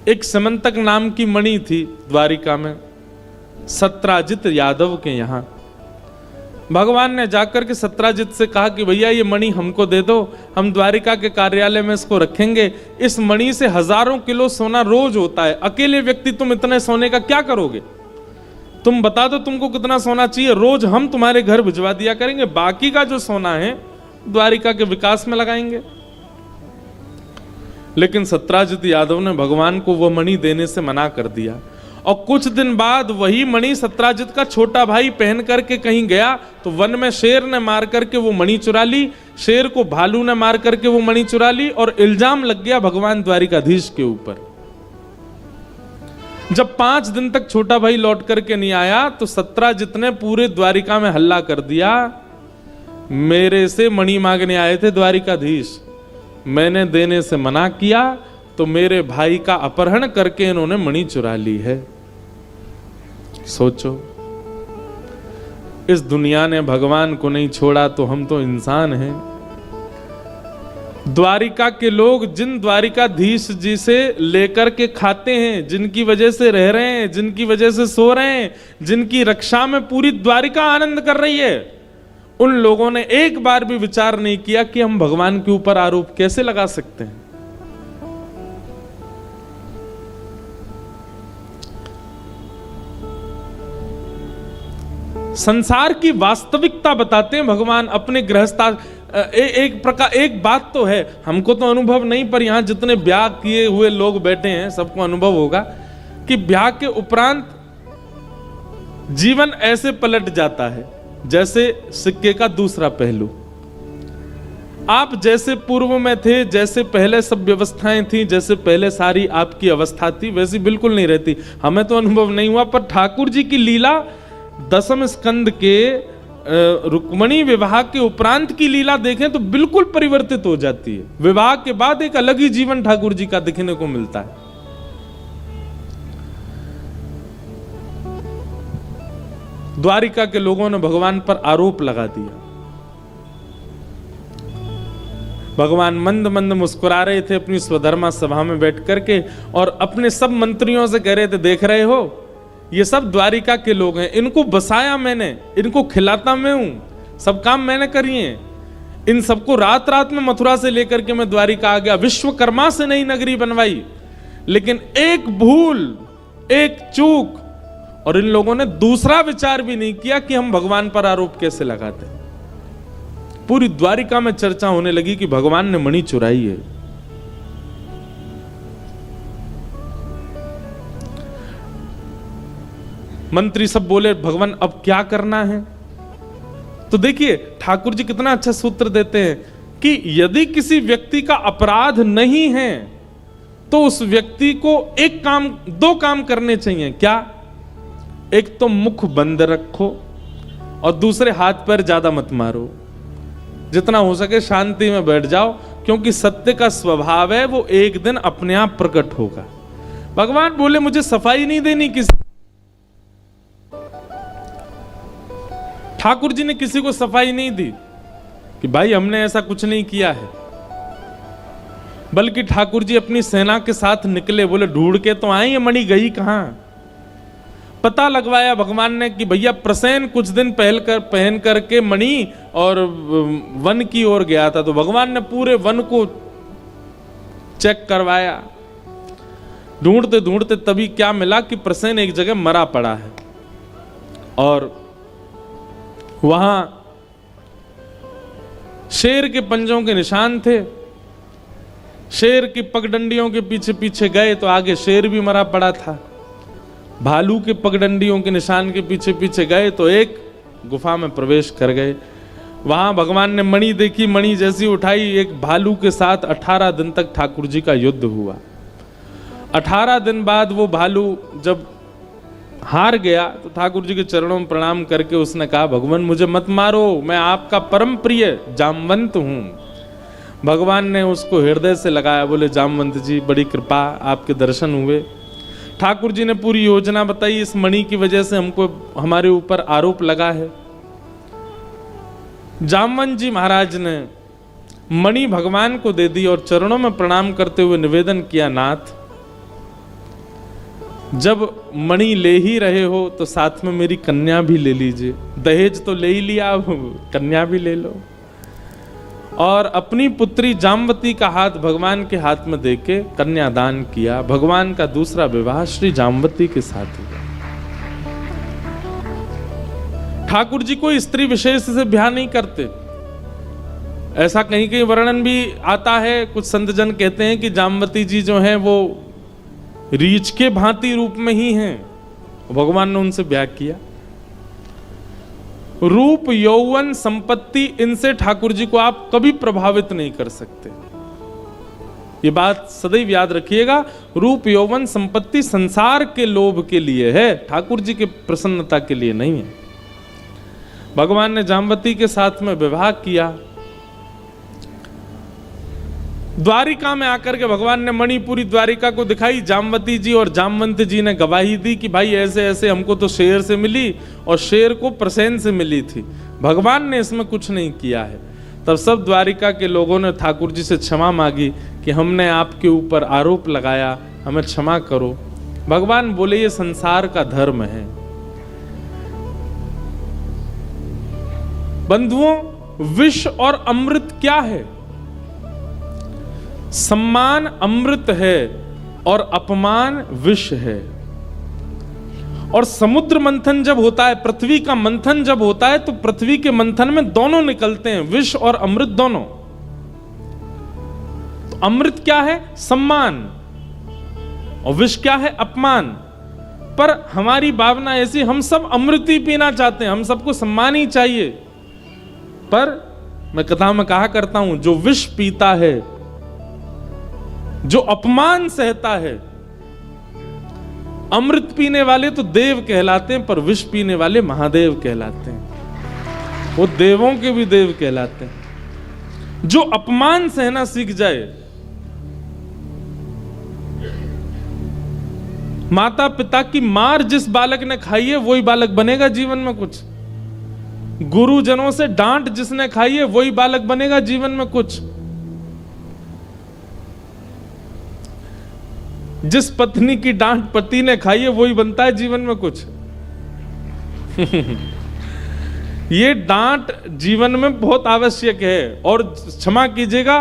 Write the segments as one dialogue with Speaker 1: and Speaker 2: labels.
Speaker 1: एक समंतक नाम की मणि थी द्वारिका में, सत्राजित यादव के यहां। भगवान ने जाकर के सत्राजित से कहा कि भैया ये मणि हमको दे दो, हम द्वारिका के कार्यालय में इसको रखेंगे। इस मणि से हजारों किलो सोना रोज होता है, अकेले व्यक्ति तुम इतने सोने का क्या करोगे? तुम बता दो तुमको कितना सोना चाहिए, रोज हम तुम्हारे घर भिजवा दिया करेंगे, बाकी का जो सोना है द्वारिका के विकास में लगाएंगे। लेकिन सत्राजित यादव ने भगवान को वह मणि देने से मना कर दिया। और कुछ दिन बाद वही मणि सत्राजित का छोटा भाई पहन करके कहीं गया तो वन में शेर ने मार करके वो मणि चुरा ली, शेर को भालू ने मार करके वो मणि चुरा ली, और इल्जाम लग गया भगवान द्वारिकाधीश के ऊपर। जब 5 दिन तक छोटा भाई लौट करके नहीं आया तो सत्राजित ने पूरे द्वारिका में हल्ला कर दिया, मेरे से मणि मांगने आए थे द्वारिकाधीश, मैंने देने से मना किया तो मेरे भाई का अपहरण करके इन्होंने मणि चुरा ली है। सोचो, इस दुनिया ने भगवान को नहीं छोड़ा तो हम तो इंसान हैं। द्वारिका के लोग जिन द्वारिकाधीश जी से लेकर के खाते हैं, जिनकी वजह से रह रहे हैं, जिनकी वजह से सो रहे हैं, जिनकी रक्षा में पूरी द्वारिका आनंद कर रही है, उन लोगों ने एक बार भी विचार नहीं किया कि हम भगवान के ऊपर आरोप कैसे लगा सकते हैं। संसार की वास्तविकता बताते हैं भगवान अपने गृहस्था। एक बात तो है, हमको तो अनुभव नहीं, पर यहां जितने ब्याह किए हुए लोग बैठे हैं सबको अनुभव होगा कि ब्याह के उपरांत जीवन ऐसे पलट जाता है जैसे सिक्के का दूसरा पहलू। आप जैसे पूर्व में थे, जैसे पहले सब व्यवस्थाएं थी, जैसे पहले सारी आपकी अवस्था थी, वैसी बिल्कुल नहीं रहती। हमें तो अनुभव नहीं हुआ, पर ठाकुर जी की लीला 10वें स्कंद के रुक्मणी विवाह के उपरांत की लीला देखें तो बिल्कुल परिवर्तित हो जाती है। विवाह के बाद एक अलग ही जीवन ठाकुर जी का दिखने को मिलता है। द्वारिका के लोगों ने भगवान पर आरोप लगा दिया। भगवान मंद मंद मुस्कुरा रहे थे अपनी स्वधर्मा सभा में बैठ करके और अपने सब मंत्रियों से कह रहे थे, देख रहे हो ये सब द्वारिका के लोग हैं, इनको बसाया मैंने, इनको खिलाता मैं हूं, सब काम मैंने करिए। इन सबको रात रात में मथुरा से लेकर के मैं द्वारिका आ गया, विश्वकर्मा से नई नगरी बनवाई। लेकिन एक भूल, एक चूक, और इन लोगों ने दूसरा विचार भी नहीं किया कि हम भगवान पर आरोप कैसे लगाते। पूरी द्वारिका में चर्चा होने लगी कि भगवान ने मणि चुराई है। मंत्री सब बोले, भगवान अब क्या करना है? तो देखिए ठाकुर जी कितना अच्छा सूत्र देते हैं कि यदि किसी व्यक्ति का अपराध नहीं है तो उस व्यक्ति को दो काम करने चाहिए। क्या? एक तो मुख बंद रखो और दूसरे हाथ पैर ज्यादा मत मारो, जितना हो सके शांति में बैठ जाओ, क्योंकि सत्य का स्वभाव है वो एक दिन अपने आप प्रकट होगा। भगवान बोले मुझे सफाई नहीं देनी किसी। ठाकुर जी ने किसी को सफाई नहीं दी कि भाई हमने ऐसा कुछ नहीं किया है, बल्कि ठाकुर जी अपनी सेना के साथ निकले, बोले ढूंढ के तो आए ये मणि गई कहां। पता लगवाया भगवान ने कि भैया प्रसेन कुछ दिन पहन करके मणि और वन की ओर गया था, तो भगवान ने पूरे वन को चेक करवाया। ढूंढते ढूंढते तभी क्या मिला कि प्रसेन एक जगह मरा पड़ा है और वहां शेर के पंजों के निशान थे। शेर की पगडंडियों के पीछे पीछे गए तो आगे शेर भी मरा पड़ा था। भालू के पगडंडियों के निशान के पीछे पीछे गए तो एक गुफा में प्रवेश कर गए। वहां भगवान ने मणि देखी, मणि जैसी उठाई, एक भालू के साथ 18 दिन तक ठाकुर जी का युद्ध हुआ। 18 दिन बाद वो भालू जब हार गया तो ठाकुर जी के चरणों में प्रणाम करके उसने कहा, भगवान मुझे मत मारो, मैं आपका परम प्रिय जामवंत हूं। भगवान ने उसको हृदय से लगाया, बोले जामवंत जी बड़ी कृपा, आपके दर्शन हुए। ठाकुर जी ने पूरी योजना बताई, इस मणि की वजह से हमारे ऊपर आरोप लगा है। जामवंत जी महाराज ने मणि भगवान को दे दी और चरणों में प्रणाम करते हुए निवेदन किया, नाथ जब मणि ले ही रहे हो तो साथ में मेरी कन्या भी ले लीजिए। दहेज तो ले ही लिया, अब कन्या भी ले लो। और अपनी पुत्री जामवती का हाथ भगवान के हाथ में देके कन्यादान किया। भगवान का दूसरा विवाह श्री जामवती के साथ हुआ। ठाकुर जी कोई स्त्री विशेष से ब्याह नहीं करते। ऐसा कहीं कहीं वर्णन भी आता है। कुछ संतजन कहते हैं कि जामवती जी जो हैं वो रीछ के भांति रूप में ही हैं, भगवान ने उनसे ब्याह किया। रूप, यौवन, संपत्ति, इनसे ठाकुर जी को आप कभी प्रभावित नहीं कर सकते। ये बात सदैव याद रखिएगा। रूप, यौवन, संपत्ति संसार के लोभ के लिए है, ठाकुर जी के प्रसन्नता के लिए नहीं है। भगवान ने जामवती के साथ में विवाह किया। द्वारिका में आकर के भगवान ने मणिपुरी द्वारिका को दिखाई। जामवती जी और जामवंत जी ने गवाही दी कि भाई ऐसे ऐसे हमको तो शेर से मिली और शेर को प्रसेन से मिली थी, भगवान ने इसमें कुछ नहीं किया है। तब सब द्वारिका के लोगों ने ठाकुर जी से क्षमा मांगी कि हमने आपके ऊपर आरोप लगाया, हमें क्षमा करो। भगवान बोले ये संसार का धर्म है। बंधुओं, विष और अमृत क्या है? सम्मान अमृत है और अपमान विष है। और समुद्र मंथन जब होता है, पृथ्वी का मंथन जब होता है, तो पृथ्वी के मंथन में दोनों निकलते हैं, विष और अमृत दोनों। तो अमृत क्या है? सम्मान। और विष क्या है? अपमान। पर हमारी भावना ऐसी, हम सब अमृत ही पीना चाहते हैं, हम सबको सम्मान ही चाहिए। पर मैं कथा में कहा करता हूं, जो विष पीता है, जो अपमान सहता है, अमृत पीने वाले तो देव कहलाते हैं, पर विष पीने वाले महादेव कहलाते हैं। वो देवों के भी देव कहलाते हैं। जो अपमान सहना सीख जाए, माता पिता की मार जिस बालक ने खाई है वही बालक बनेगा जीवन में कुछ। गुरुजनों से डांट जिसने खाई है वही बालक बनेगा जीवन में कुछ। जिस पत्नी की डांट पति ने खाई है वही बनता है जीवन में कुछ। ये डांट जीवन में बहुत आवश्यक है। और क्षमा कीजिएगा,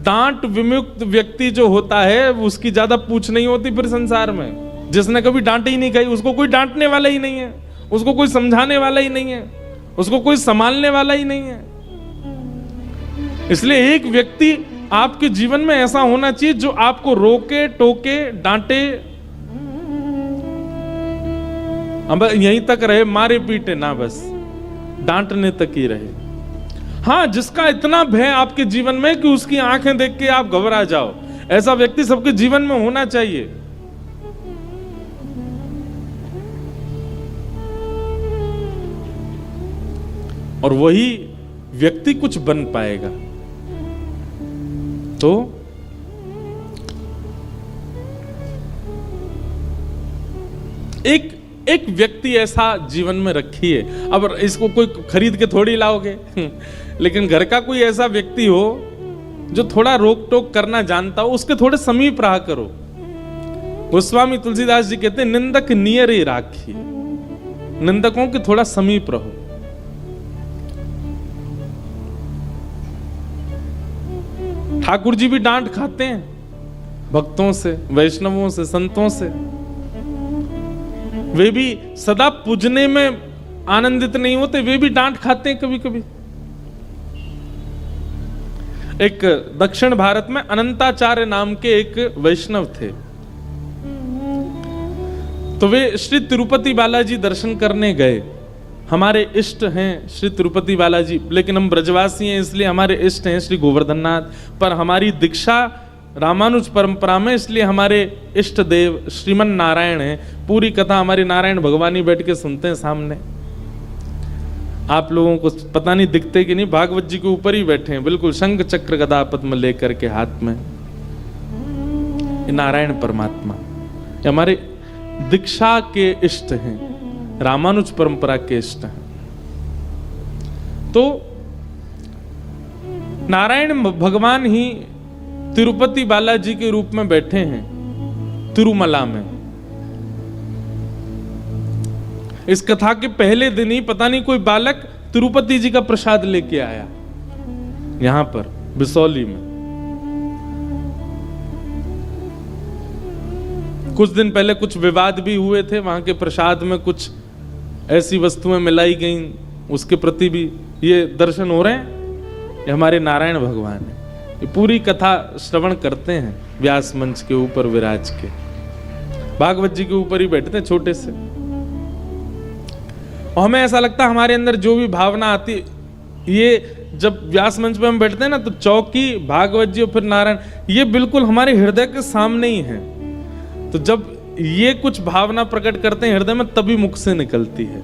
Speaker 1: डांट विमुक्त व्यक्ति जो होता है उसकी ज्यादा पूछ नहीं होती फिर संसार में। जिसने कभी डांट ही नहीं खाई उसको कोई डांटने वाला ही नहीं है, उसको कोई समझाने वाला ही नहीं है, उसको कोई संभालने वाला ही नहीं है। इसलिए एक व्यक्ति आपके जीवन में ऐसा होना चाहिए जो आपको रोके, टोके, डांटे, अब यहीं तक रहे, मारे पीटे ना, बस डांटने तक ही रहे। हाँ, जिसका इतना भय आपके जीवन में कि उसकी आंखें देख के आप घबरा जाओ, ऐसा व्यक्ति सबके जीवन में होना चाहिए। और वही व्यक्ति कुछ बन पाएगा। तो एक व्यक्ति ऐसा जीवन में रखिए। अब इसको कोई खरीद के थोड़ी लाओगे लेकिन घर का कोई ऐसा व्यक्ति हो जो थोड़ा रोक टोक करना जानता हो, उसके थोड़े समीप रहा करो। गोस्वामी तुलसीदास जी कहते हैं, निंदक नियर ही राखिए, निंदकों के थोड़ा समीप रहो। ठाकुर जी भी डांट खाते हैं भक्तों से, वैष्णवों से, संतों से। वे भी सदा पूजने में आनंदित नहीं होते, वे भी डांट खाते हैं कभी कभी। एक दक्षिण भारत में अनंताचार्य नाम के एक वैष्णव थे। तो वे श्री तिरुपति बालाजी दर्शन करने गए। हमारे इष्ट हैं श्री तिरुपति बालाजी, लेकिन हम ब्रजवासी हैं इसलिए हमारे इष्ट हैं श्री गोवर्धननाथ। पर हमारी दीक्षा रामानुज परंपरा में, इसलिए हमारे इष्ट देव श्रीमन नारायण हैं। पूरी कथा हमारी नारायण भगवान ही बैठ के सुनते हैं सामने। आप लोगों को पता नहीं दिखते कि नहीं, भागवत जी के ऊपर ही बैठे हैं, बिल्कुल शंख चक्र गदा पद्म लेकर के हाथ में। नारायण परमात्मा हमारे दीक्षा के इष्ट हैं, रामानुज परंपरा के इष्ट हैं। तो नारायण भगवान ही तिरुपति बालाजी के रूप में बैठे हैं तिरुमला में। इस कथा के पहले दिन ही पता नहीं कोई बालक तिरुपति जी का प्रसाद लेके आया यहां पर बिसौली में। कुछ दिन पहले कुछ विवाद भी हुए थे, वहां के प्रसाद में कुछ ऐसी वस्तुएं मिलाई गई, उसके प्रति भी ये दर्शन हो रहे हैं। ये हमारे नारायण भगवान है। ये पूरी कथा श्रवण करते हैं व्यास मंच के ऊपर विराज के, भागवत जी के ऊपर ही बैठते हैं छोटे से। और हमें ऐसा लगता है हमारे अंदर जो भी भावना आती, ये जब व्यास मंच पे हम बैठते हैं ना, तो चौकी, भागवत जी और फिर नारायण, ये बिल्कुल हमारे हृदय के सामने ही है। तो जब ये कुछ भावना प्रकट करते हैं हृदय में, तभी मुख से निकलती है।